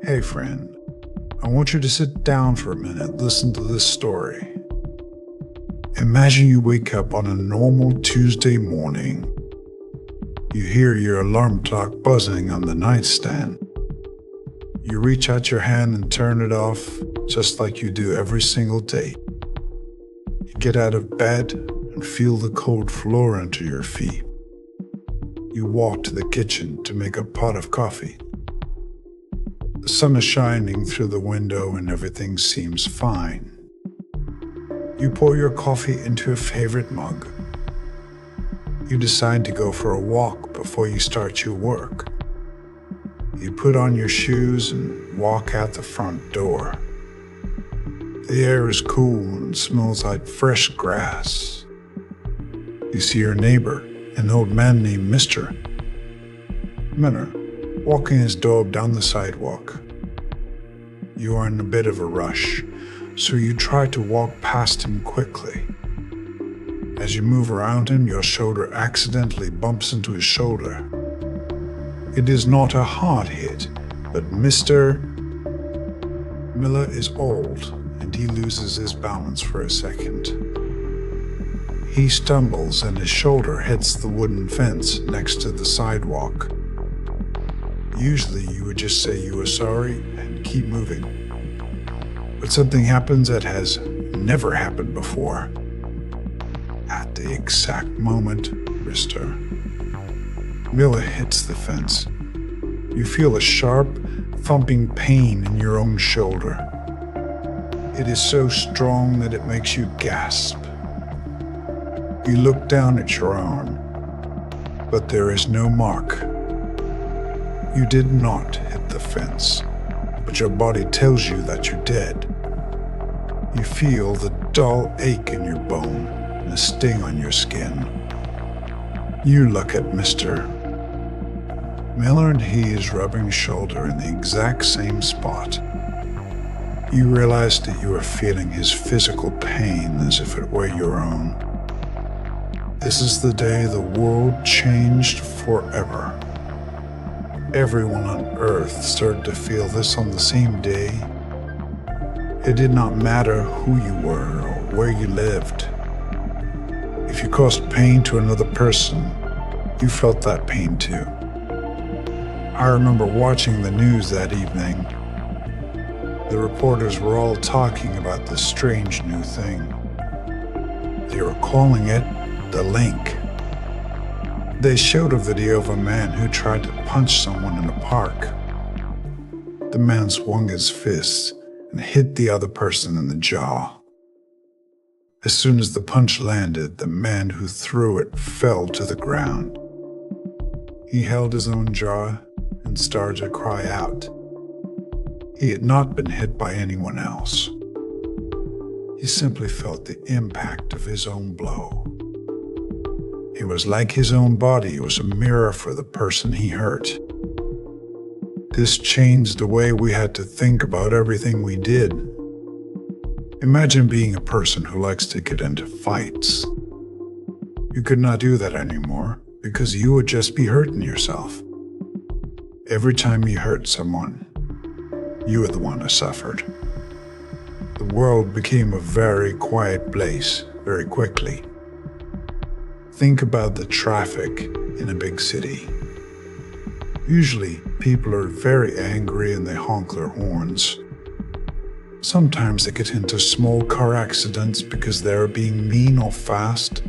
Hey friend, I want you to sit down for a minute, listen to this story. Imagine you wake up on a normal Tuesday morning. You hear your alarm clock buzzing on the nightstand. You reach out your hand and turn it off, just like you do every single day. You get out of bed and feel the cold floor under your feet. You walk to the kitchen to make a pot of coffee. The sun is shining through the window and everything seems fine. You pour your coffee into a favorite mug. You decide to go for a walk before you start your work. You put on your shoes and walk out the front door. The air is cool and smells like fresh grass. You see your neighbor, an old man named Mr. Miller, walking his dog down the sidewalk. You are in a bit of a rush, so you try to walk past him quickly. As you move around him, your shoulder accidentally bumps into his shoulder. It is not a hard hit, but Mr. Miller is old and he loses his balance for a second. He stumbles and his shoulder hits the wooden fence next to the sidewalk. Usually you would just say you were sorry and keep moving. But something happens that has never happened before. At the exact moment, Mr. Miller hits the fence. You feel a sharp, thumping pain in your own shoulder. It is so strong that it makes you gasp. You look down at your arm, but there is no mark. You did not hit the fence, but your body tells you that you're dead. You feel the dull ache in your bone and a sting on your skin. You look at Mr. Miller and he is rubbing shoulder in the exact same spot. You realize that you are feeling his physical pain as if it were your own. This is the day the world changed forever. Everyone on Earth started to feel this on the same day. It did not matter who you were or where you lived. If you caused pain to another person, you felt that pain too. I remember watching the news that evening. The reporters were all talking about this strange new thing. They were calling it the link. They showed a video of a man who tried to punch someone in a park. The man swung his fist and hit the other person in the jaw. As soon as the punch landed, the man who threw it fell to the ground. He held his own jaw and started to cry out. He had not been hit by anyone else. He simply felt the impact of his own blow. It was like his own body was a mirror for the person he hurt. This changed the way we had to think about everything we did. Imagine being a person who likes to get into fights. You could not do that anymore because you would just be hurting yourself. Every time you hurt someone, you were the one who suffered. The world became a very quiet place very quickly. Think about the traffic in a big city. Usually, people are very angry and they honk their horns. Sometimes they get into small car accidents because they're being mean or fast.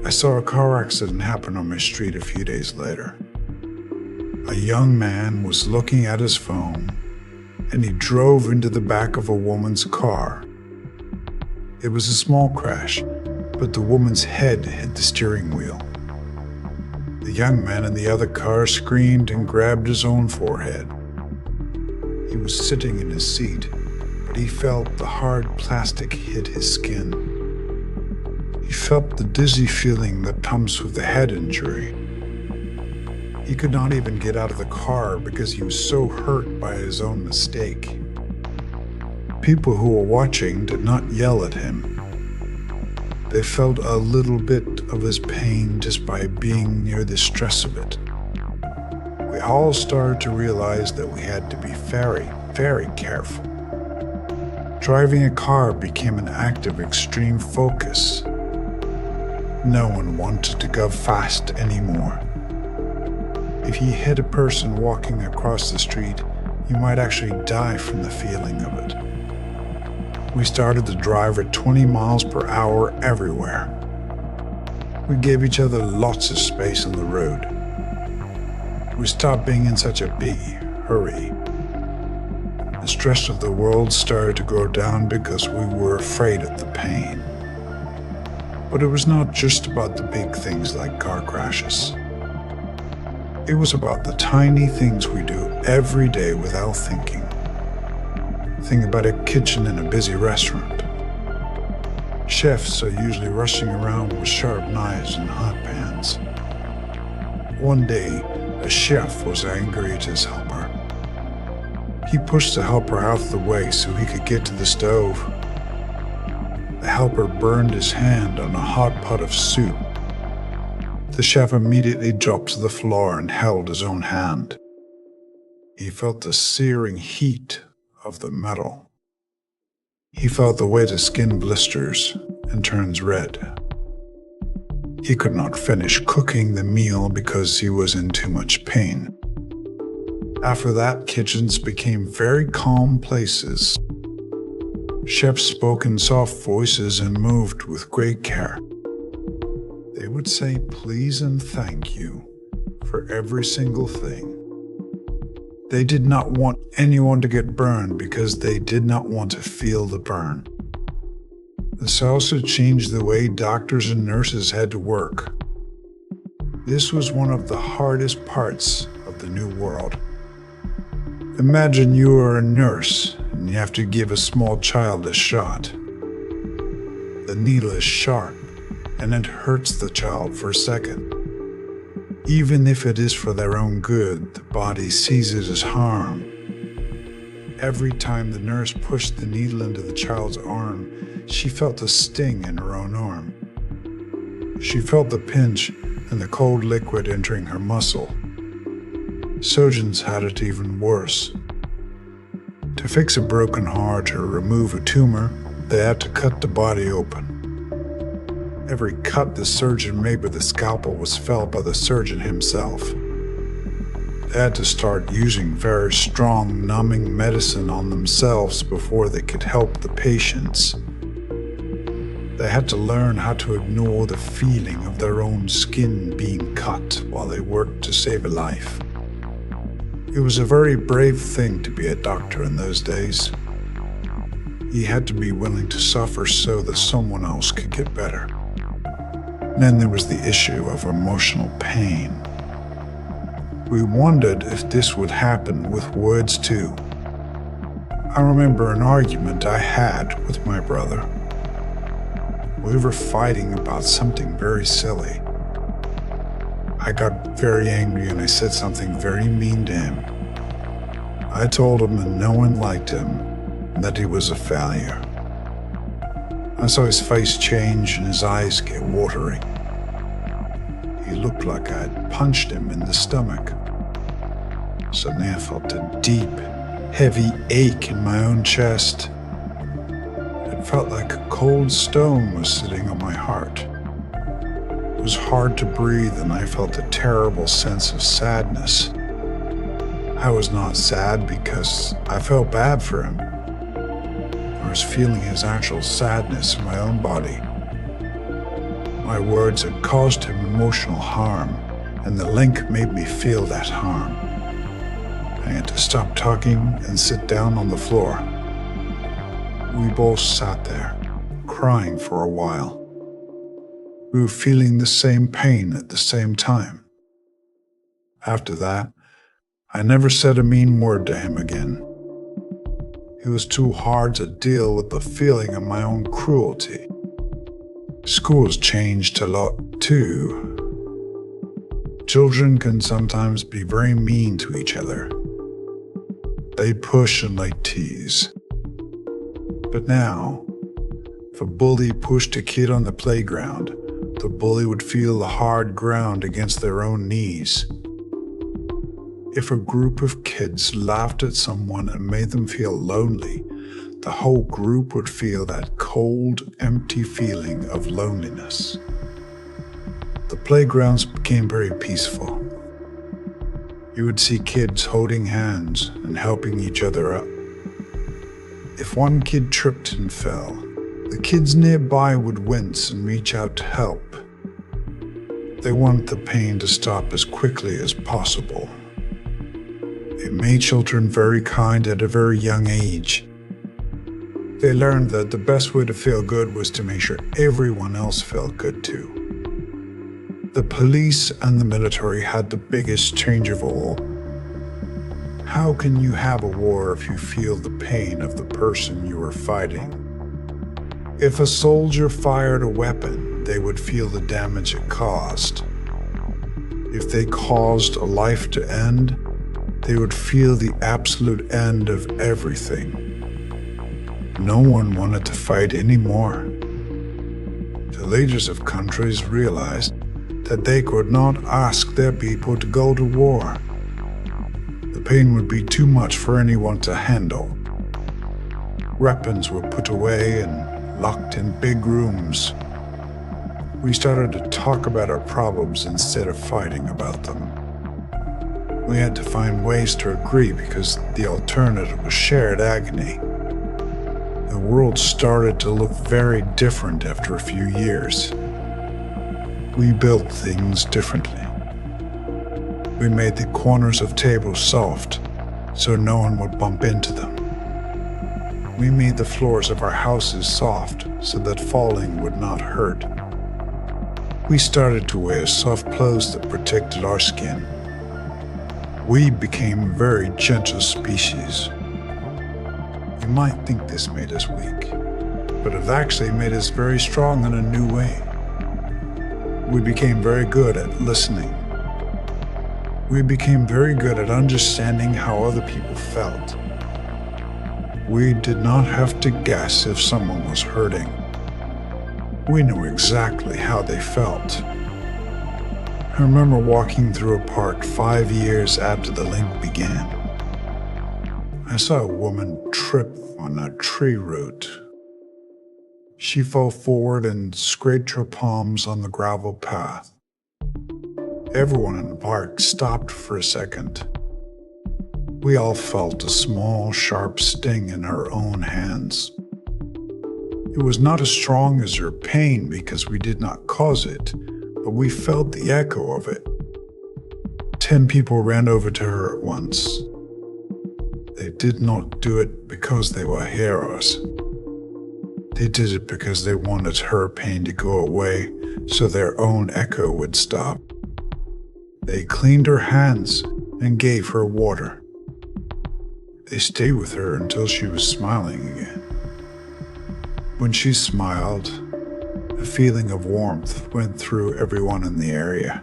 I saw a car accident happen on my street a few days later. A young man was looking at his phone and he drove into the back of a woman's car. It was a small crash, but the woman's head hit the steering wheel. The young man in the other car screamed and grabbed his own forehead. He was sitting in his seat, but he felt the hard plastic hit his skin. He felt the dizzy feeling that comes with a head injury. He could not even get out of the car because he was so hurt by his own mistake. People who were watching did not yell at him. They felt a little bit of his pain just by being near the stress of it. we all started to realize that we had to be very, very careful. Driving a car became an act of extreme focus. No one wanted to go fast anymore. If you hit a person walking across the street, you might actually die from the feeling of it. We started to drive at 20 miles per hour everywhere. We gave each other lots of space on the road. We stopped being in such a big hurry. The stress of the world started to go down because we were afraid of the pain. But it was not just about the big things like car crashes. It was about the tiny things we do every day without thinking. Think about a kitchen in a busy restaurant. Chefs are usually rushing around with sharp knives and hot pans. One day, a chef was angry at his helper. He pushed the helper out of the way so he could get to the stove. The helper burned his hand on a hot pot of soup. The chef immediately dropped to the floor and held his own hand. He felt the searing heat of the metal. He felt the way the skin blisters and turns red. He could not finish cooking the meal because he was in too much pain. After that, kitchens became very calm places. Chefs spoke in soft voices and moved with great care. They would say please and thank you for every single thing. They did not want anyone to get burned because they did not want to feel the burn. This also changed the way doctors and nurses had to work. This was one of the hardest parts of the new world. Imagine you are a nurse and you have to give a small child a shot. The needle is sharp and it hurts the child for a second. Even if it is for their own good, the body sees it as harm. Every time the nurse pushed the needle into the child's arm, she felt a sting in her own arm. She felt the pinch and the cold liquid entering her muscle. Surgeons had it even worse. To fix a broken heart or remove a tumor, they had to cut the body open. Every cut the surgeon made with a scalpel was felt by the surgeon himself. They had to start using very strong numbing medicine on themselves before they could help the patients. They had to learn how to ignore the feeling of their own skin being cut while they worked to save a life. It was a very brave thing to be a doctor in those days. You had to be willing to suffer so that someone else could get better. Then there was the issue of emotional pain. We wondered if this would happen with words too. I remember an argument I had with my brother. We were fighting about something very silly. I got very angry and I said something very mean to him. I told him that no one liked him and that he was a failure. I saw his face change and his eyes get watery. He looked like I had punched him in the stomach. Suddenly I felt a deep, heavy ache in my own chest. It felt like a cold stone was sitting on my heart. It was hard to breathe and I felt a terrible sense of sadness. I was not sad because I felt bad for him. I was feeling his actual sadness in my own body. My words had caused him emotional harm, and the link made me feel that harm. I had to stop talking and sit down on the floor. We both sat there, crying for a while. We were feeling the same pain at the same time. After that, I never said a mean word to him again. It was too hard to deal with the feeling of my own cruelty. Schools changed a lot too. Children can sometimes be very mean to each other. They push and they tease. But now, if a bully pushed a kid on the playground, the bully would feel the hard ground against their own knees. If a group of kids laughed at someone and made them feel lonely, the whole group would feel that cold, empty feeling of loneliness. The playgrounds became very peaceful. You would see kids holding hands and helping each other up. If one kid tripped and fell, the kids nearby would wince and reach out to help. They wanted the pain to stop as quickly as possible. It made children very kind at a very young age. They learned that the best way to feel good was to make sure everyone else felt good too. The police and the military had the biggest change of all. How can you have a war if you feel the pain of the person you are fighting? If a soldier fired a weapon, they would feel the damage it caused. If they caused a life to end, they would feel the absolute end of everything. No one wanted to fight anymore. The leaders of countries realized that they could not ask their people to go to war. The pain would be too much for anyone to handle. Weapons were put away and locked in big rooms. We started to talk about our problems instead of fighting about them. We had to find ways to agree because the alternative was shared agony. The world started to look very different after a few years. We built things differently. We made the corners of tables soft so no one would bump into them. We made the floors of our houses soft so that falling would not hurt. We started to wear soft clothes that protected our skin. We became a very gentle species. You might think this made us weak, but it actually made us very strong in a new way. We became very good at listening. We became very good at understanding how other people felt. We did not have to guess if someone was hurting. We knew exactly how they felt. I remember walking through a park 5 years after the link began. I saw a woman trip on a tree root. She fell forward and scraped her palms on the gravel path. Everyone in the park stopped for a second. We all felt a small, sharp sting in our own hands. It was not as strong as her pain because we did not cause it, but we felt the echo of it. 10 people ran over to her at once. They did not do it because they were heroes. They did it because they wanted her pain to go away so their own echo would stop. They cleaned her hands and gave her water. They stayed with her until she was smiling again. When she smiled, a feeling of warmth went through everyone in the area.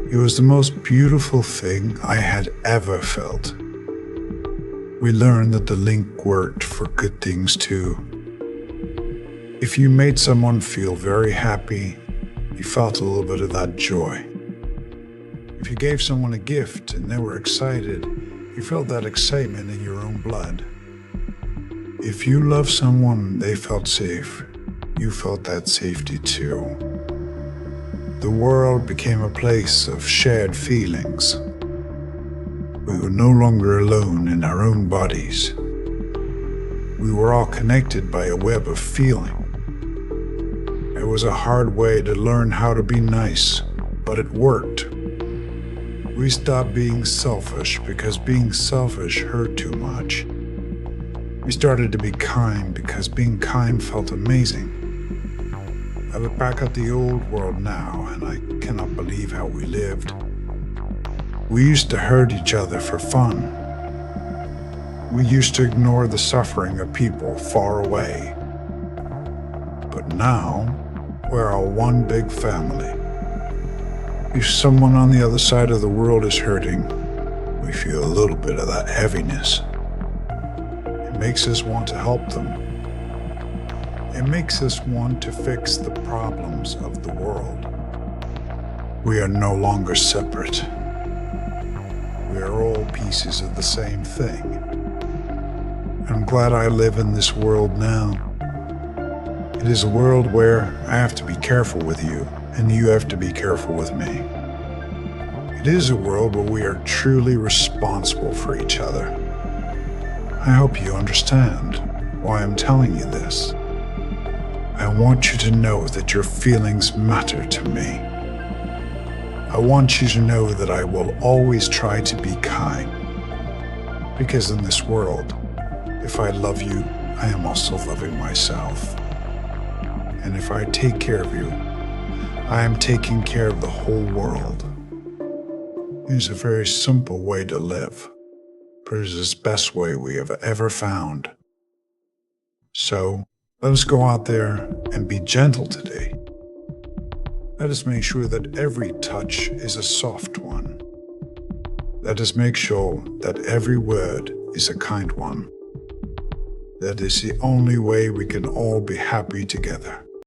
It was the most beautiful thing I had ever felt. We learned that the link worked for good things too. If you made someone feel very happy, you felt a little bit of that joy. If you gave someone a gift and they were excited, you felt that excitement in your own blood. If you loved someone and they felt safe, you felt that safety too. The world became a place of shared feelings. We were no longer alone in our own bodies. We were all connected by a web of feeling. It was a hard way to learn how to be nice, but it worked. We stopped being selfish because being selfish hurt too much. We started to be kind because being kind felt amazing. I look back at the old world now and I cannot believe how we lived. We used to hurt each other for fun. We used to ignore the suffering of people far away. But now, we're all one big family. If someone on the other side of the world is hurting, we feel a little bit of that heaviness. It makes us want to help them. It makes us want to fix the problems of the world. We are no longer separate. we are all pieces of the same thing. I'm glad I live in this world now. It is a world where I have to be careful with you, and you have to be careful with me. It is a world where we are truly responsible for each other. I hope you understand why I'm telling you this. I want you to know that your feelings matter to me. I want you to know that I will always try to be kind. Because in this world, if I love you, I am also loving myself. And if I take care of you, I am taking care of the whole world. It is a very simple way to live, but it is the best way we have ever found. So, let us go out there and be gentle today. Let us make sure that every touch is a soft one. Let us make sure that every word is a kind one. That is the only way we can all be happy together.